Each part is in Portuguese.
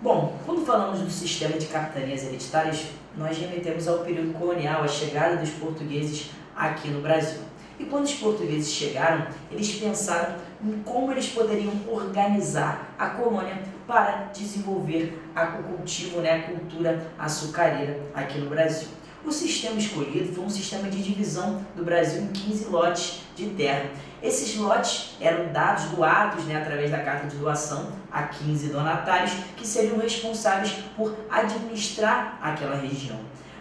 Bom, quando falamos do sistema de capitanias hereditárias, nós remetemos ao período colonial, à chegada dos portugueses aqui no Brasil. E quando os portugueses chegaram, eles pensaram em como eles poderiam organizar a colônia para desenvolver o cultivo, a cultura açucareira aqui no Brasil. O sistema escolhido foi um sistema de divisão do Brasil em 15 lotes de terra. Esses lotes eram doados através da carta de doação a 15 donatários que seriam responsáveis por administrar aquela região.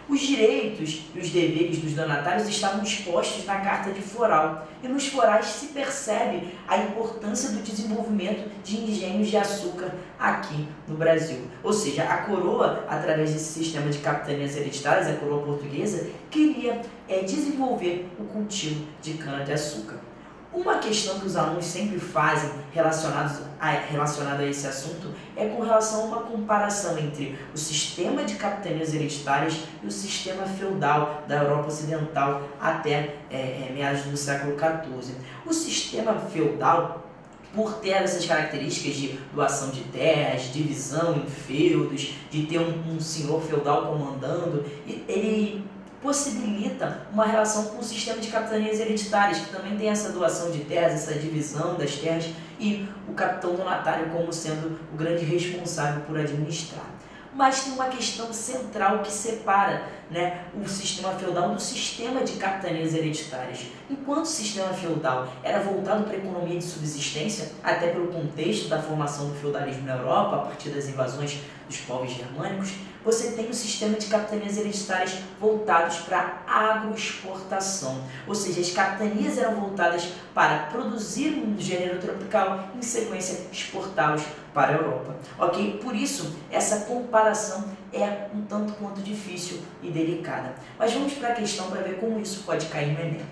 Os direitos e os deveres dos donatários estavam expostos na carta de foral, e nos forais se percebe a importância do desenvolvimento de engenhos de açúcar aqui no Brasil. Ou seja, a coroa, através desse sistema de capitanias hereditárias, a coroa portuguesa, queria desenvolver o cultivo de cana-de-açúcar. Uma questão que os alunos sempre fazem relacionada a esse assunto é com relação a uma comparação entre o sistema de capitanias hereditárias e o sistema feudal da Europa Ocidental até meados do século XIV. O sistema feudal, por ter essas características de doação de terras, divisão em feudos, de ter um senhor feudal comandando, ele possibilita uma relação com o sistema de capitanias hereditárias, que também tem essa doação de terras, essa divisão das terras, e o capitão donatário como sendo o grande responsável por administrar. Mas tem uma questão central que separa o sistema feudal do sistema de capitanias hereditárias. Enquanto o sistema feudal era voltado para a economia de subsistência, até pelo contexto da formação do feudalismo na Europa, a partir das invasões dos povos germânicos, você tem o sistema de capitanias hereditárias voltados para a agroexportação. Ou seja, as capitanias eram voltadas para produzir um gênero tropical e, em sequência, exportá-los para a Europa. Ok? Por isso, essa comparação é um tanto quanto difícil e delicada. Mas vamos para a questão para ver como isso pode cair no Enem.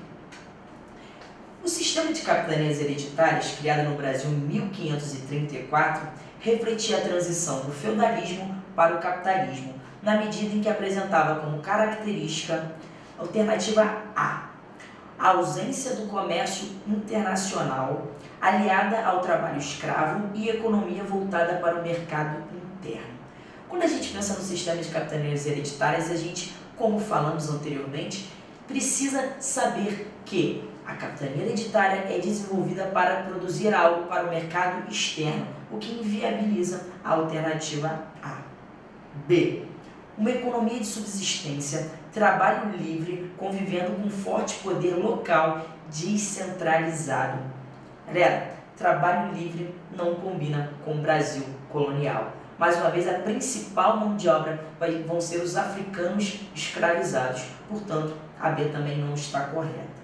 O sistema de capitanias hereditárias, criado no Brasil em 1534, refletia a transição do feudalismo para o capitalismo, na medida em que apresentava como característica alternativa A, a ausência do comércio internacional, aliada ao trabalho escravo e economia voltada para o mercado interno. Quando a gente pensa no sistema de capitanias hereditárias, a gente, como falamos anteriormente, precisa saber que a capitania hereditária é desenvolvida para produzir algo para o mercado externo, o que inviabiliza a alternativa A. B. Uma economia de subsistência, trabalho livre, convivendo com forte poder local descentralizado. Galera, trabalho livre não combina com o Brasil colonial. Mais uma vez, a principal mão de obra vão ser os africanos escravizados. Portanto, a B também não está correta.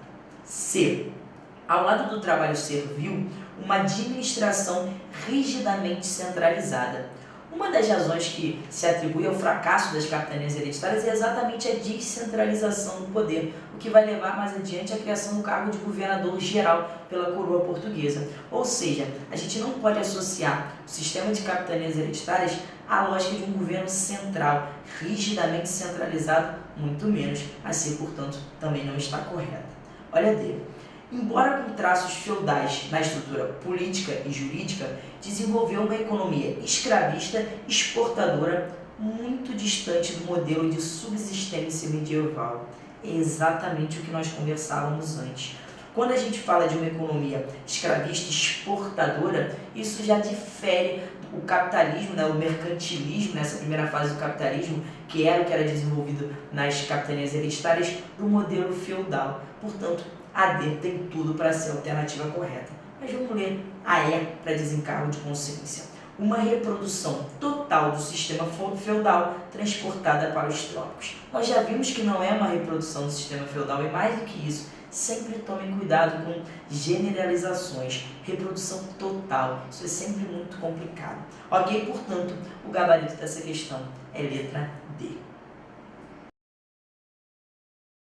C. Ao lado do trabalho servil, uma administração rigidamente centralizada. Uma das razões que se atribui ao fracasso das capitanias hereditárias é exatamente a descentralização do poder, o que vai levar mais adiante à criação do cargo de governador geral pela coroa portuguesa. Ou seja, a gente não pode associar o sistema de capitanias hereditárias à lógica de um governo central, rigidamente centralizado, muito menos. Assim, portanto, também não está correta. Olha D. Embora com traços feudais na estrutura política e jurídica, desenvolveu uma economia escravista exportadora muito distante do modelo de subsistência medieval. É exatamente o que nós conversávamos antes. Quando a gente fala de uma economia escravista exportadora, isso já difere o capitalismo, o mercantilismo, nessa primeira fase do capitalismo, que era o que era desenvolvido nas capitanias hereditárias, do modelo feudal. Portanto, a D tem tudo para ser a alternativa correta. Mas vamos ler a E para desencargo de consciência. Uma reprodução total do sistema feudal transportada para os trópicos. Nós já vimos que não é uma reprodução do sistema feudal, e mais do que isso, sempre tomem cuidado com generalizações. Reprodução total, isso é sempre muito complicado. Ok? Portanto, o gabarito dessa questão é letra D.